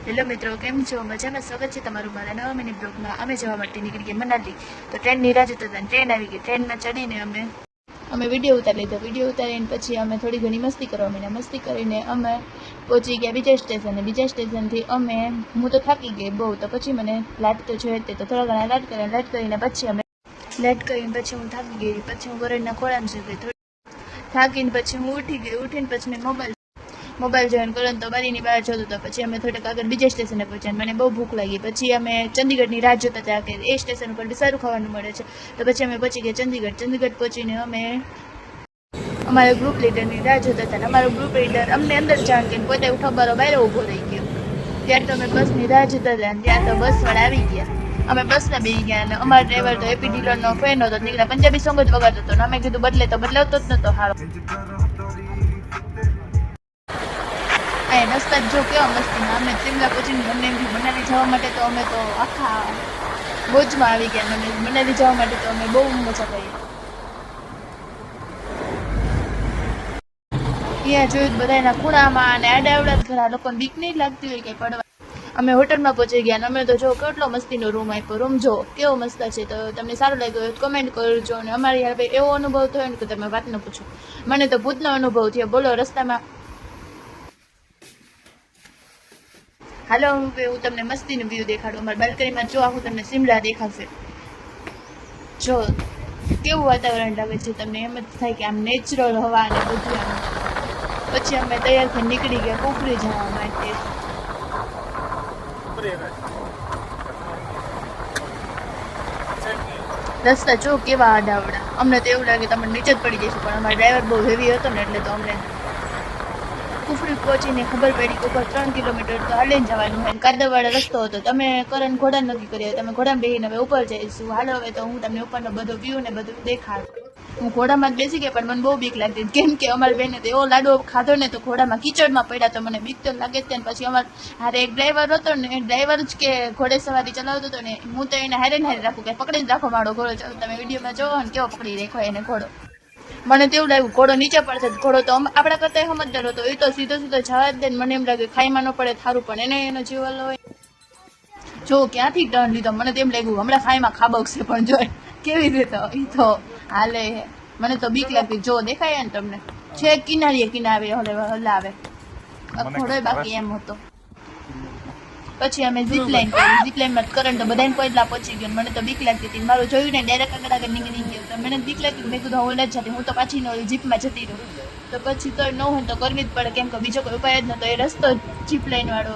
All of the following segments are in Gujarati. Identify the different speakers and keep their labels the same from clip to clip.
Speaker 1: હેલો મિત્રો, કેમ છો? મજામાં? સ્વાગત છે તમારું મારા નવા મિની બ્લોગમાં. અમે જવા માટે નીકળી ગયા મનાલી. તો ટ્રેનની રાહ જોતા હતા, ટ્રેન આવી ગઈ. ટ્રેનમાં ચડીને અમે વિડીયો ઉતારી લીધો. વિડીયો ઉતારીને પછી અમે થોડી ઘણી મસ્તી કરવા માંડ્યા. મસ્તી કરીને અમે પહોંચી ગયા બીજા સ્ટેશને. બીજા સ્ટેશનથી હું તો થાકી ગઈ બહુ, તો પછી મને લાટ તો જોઈએ તો થોડા ઘણા લાટ કરીને પછી હું થાકી ગઈ. પછી હું વરણના ખોળામાં જઈ ગઈ. થાકીને પછી હું ઉઠી ગઈ. ઉઠીને પછી મેં મોબાઈલ જોઈન કર્યો તો બારીની બહાર જોતો હતો. પછી અમે થોડાક આગળ બીજા સ્ટેશને પહોંચ્યા. મને બહુ ભૂખ લાગી. પછી અમે ચંદીગઢની રાહ જોતા હતા કે એ સ્ટેશન ઉપર બી સારું ખાવાનું મળે છે. તો પછી અમે પહોંચી ગયા ચંદીગઢ પહોંચીને અમે અમારા ગ્રુપ લીડરની રાહ જોતા હતા. અમારો ગ્રુપ લીડર અમને અંદર જાણ કે પોતે ઉઠાવવાનો બહાર ઊભો રહી ગયો. ત્યાં તો અમે બસની રાહ જોતા હતા. ત્યાં તો બસવાળા આવી ગયા. અમે બસમાં બેસી ગયા અને અમારા ડ્રાઈવર તો એપી ડીલરનો ફેન હતો. નીકળ્યા પંજાબી સોંગ જ વગાડતો હતો. અમે કીધું બદલાવતો જ નહોતો સારો. રસ્તા જો કેવા મસ્તીના. અમે શિમલા પહોંચીને અમને એમ મનાલી જવા માટે તો અમે તો આખા મોજમાં આવી ગયા. મનાલી જવા માટે તો અમે બહુ મજા કરી. ત્યાં જોયું બધાના ખૂણામાં અને આડાવડા ઘણા લોકોને બીક નહીં લાગતી હોય કે પડવા. અમે હોટલમાં પહોંચી ગયા અને અમે તો જો કેટલો મસ્તીનો રૂમ આપ્યો. રૂમ જો કેવો મસ્ત છે. તો તમને સારું લાગ્યો હોય તો કમેન્ટ કરજો. અને અમારી યાર એવો અનુભવ થયો ને કે તમે વાત ન પૂછો. મને તો ભૂતનો અનુભવ થયો. બોલો, રસ્તામાં હાલો હું તમને મસ્તીનું વ્યૂ દેખાડું. અમારા બાલ્કનીમાં જો આખું તમને શિમલા દેખાશે. જો કેવું વાતાવરણ લાગે છે તમને. એમ જ થાય કે આમ નેચરલ હવા અને બધું આમ. પછી અમે તૈયાર થઈને નીકળી ગયા કુફરી જવા માટે. રસ્તા જો કેવા આડાવડા. અમને તો એવું લાગે તમે નીચે જ પડી જઈશું, પણ અમારો ડ્રાઈવર બહુ હેવી હતો ને એટલે તો અમને કુફરી પહોંચીને ખબર પડી કે ઉપર 3 કિલોમીટર તો હાલીને જવાનું હોય. કાદવવાળો રસ્તો હતો. તમે કરન ઘોડા નથી કર્યા. તમે ઘોડામાં બેસીને હવે ઉપર જઈશું. હાલો હવે તો હું તમને ઉપરનો બધો વ્યૂ ને બધું દેખાડું. હું ઘોડામાં જ બેસી ગયા, પણ મને બહુ બીક લાગતી. કેમ કે અમારી બેને તો એવો લાડવો ખાધો ને તો ઘોડામાં કીચડમાં પડ્યા. તો મને બીક તો લાગે જ ત્યાં. પછી હારે એક ડ્રાઈવર હતો ને, એ ડ્રાઈવર જ કે ઘોડે સવારી ચલાવતો હતો ને, હું તો એને હારે રાખું કે પકડીને રાખો મારો ઘોડો. ચાલો તમે વિડીયોમાં જોવો ને કેવો પકડી રાખ્યો એને ઘોડો. મને તો એવું લાગ્યું ઘોડો નીચે પડશે. ઘોડો તો આપણા કરતા સમજદાર હતો. એ તો સીધો જવા જ દે. મને એમ લાગે ખાઈમાં ન પડે થારું, પણ એને એનો જીવલ હોય. જો ક્યાંથી ટર્ન લીધો. મને તો એમ લાગ્યું હમણાં ખાઈમાં ખાબકશે, પણ જો કેવી રીતે એ તો હાલે. મને તો બીક લાગતી. જો દેખાય ને તમને છે કિનારે હલાવે ઘોડો બાકી એમ હતો. પછી અમે ઝીપલાઇન કરી. ઝીપલાઇનમાં કરંટ તો બધાને કોઈલા પહોંચી ગયો. મને તો બીક લાગતી હતી. મારું જોયું ને ડાયરેક્ટ આગળ નીકળી ગયો. તો મને બીક લાગતી. મેં કીધું હું નથી જતી. હું તો પાછી ન જીપમાં જતી રહું. તો પછી તો ન હોય તો કરવી જ પડે, કેમ કે બીજો કોઈ ઉપાય જ નતો. એ રસ્તો જીપલાઇન વાળો.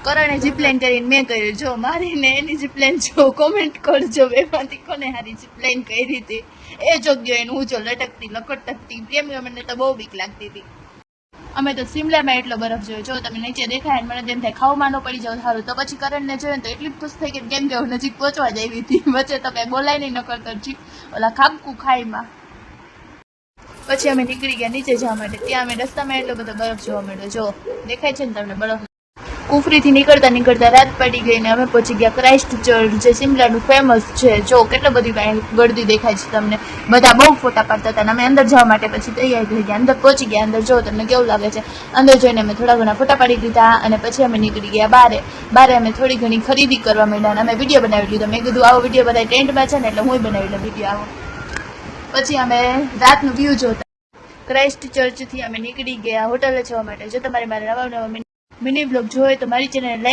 Speaker 1: કરણે જીપલાઇન કરીને મેં કર્યું. જો મારીને એની જીપલાઇન જો કોમેન્ટ કરજો. બેમાંથી કોને હારી જીપલાઇન કરી હતી એ જોગ્યો. એને હું જો લકટકતી કેમ કે મને તો બહુ બીક લાગતી હતી. અમે તો શિમલામાં એટલો બરફ જોયો. જો તમે નીચે દેખાય મને તેમ થાય ખાવામાં ન પડી જાવ સારું. તો પછી કરણને જોયું તો એટલી ખુશ થઈ ગઈ કેમ કે નજીક પહોંચવા જ આવી હતી. વચ્ચે તો કઈ બોલાય નહીં ન કરતો ઓલા ખાબકું ખાઈમાં. પછી અમે નીકળી ગયા નીચે જવા માટે. ત્યાં અમે રસ્તામાં એટલો બધો બરફ જોવા મળ્યો. જો દેખાય છે ને તમને બરફ. કુફરીથી નીકળતા રાત પડી ગઈ ને અમે પહોંચી ગયા ક્રાઇસ્ટ ચર્ચ, જે શિમલાનું ફેમસ છે. જો કેટલી બધી ગળદી દેખાય છે તમને. બધા બહુ ફોટા પાડતા હતા. અમે અંદર જવા માટે પછી તૈયાર થઈ ગયા. અંદર પહોંચી ગયા. અંદર જો તમને કેવું લાગે છે. અંદર જોઈને અમે થોડા ઘણા ફોટા પાડી દીધા અને પછી અમે નીકળી ગયા બારે અમે થોડી ઘણી ખરીદી કરવા માંડ્યા અને અમે વિડીયો બનાવી લીધો. મેં કીધું આવો વિડીયો બધા ટેન્ટમાં છે ને એટલે હું બનાવી લઉં વિડીયો આવો. પછી અમે રાતનું વ્યૂ જોતા ક્રાઇસ્ટ ચર્ચથી અમે નીકળી ગયા હોટલે જવા માટે. જો તમારે મારા નવા મિની બ્લોગ જોઈએ તો મારી ચેનલ લાઈક